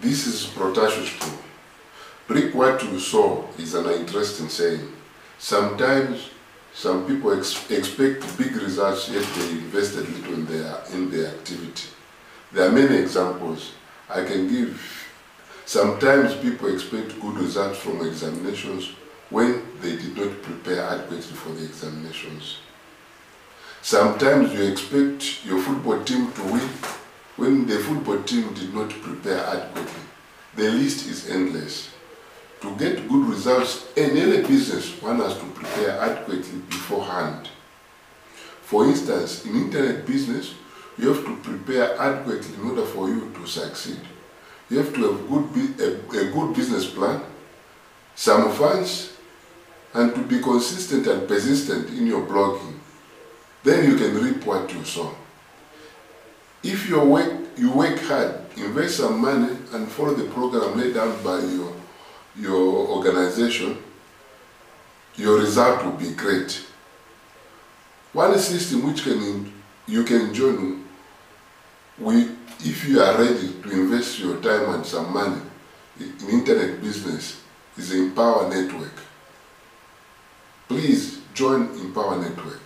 This is Protasius Pro. Reap what you sow is an interesting saying. Sometimes some people expect big results, yet they invested little in their activity. There are many examples I can give. Sometimes people expect good results from examinations when they did not prepare adequately for the examinations. Sometimes you expect your football team to win when the football team did not prepare adequately. The list is endless. To get good results in any business, one has to prepare adequately beforehand. For instance, in internet business, you have to prepare adequately in order for you to succeed. You have to have a good business plan, some funds, and to be consistent and persistent in your blogging. Then you can reap what you sow. If you work hard, invest some money, and follow the program laid down by your organization, your result will be great. One system which you can join if you are ready to invest your time and some money in internet business is Empower Network. Please join Empower Network.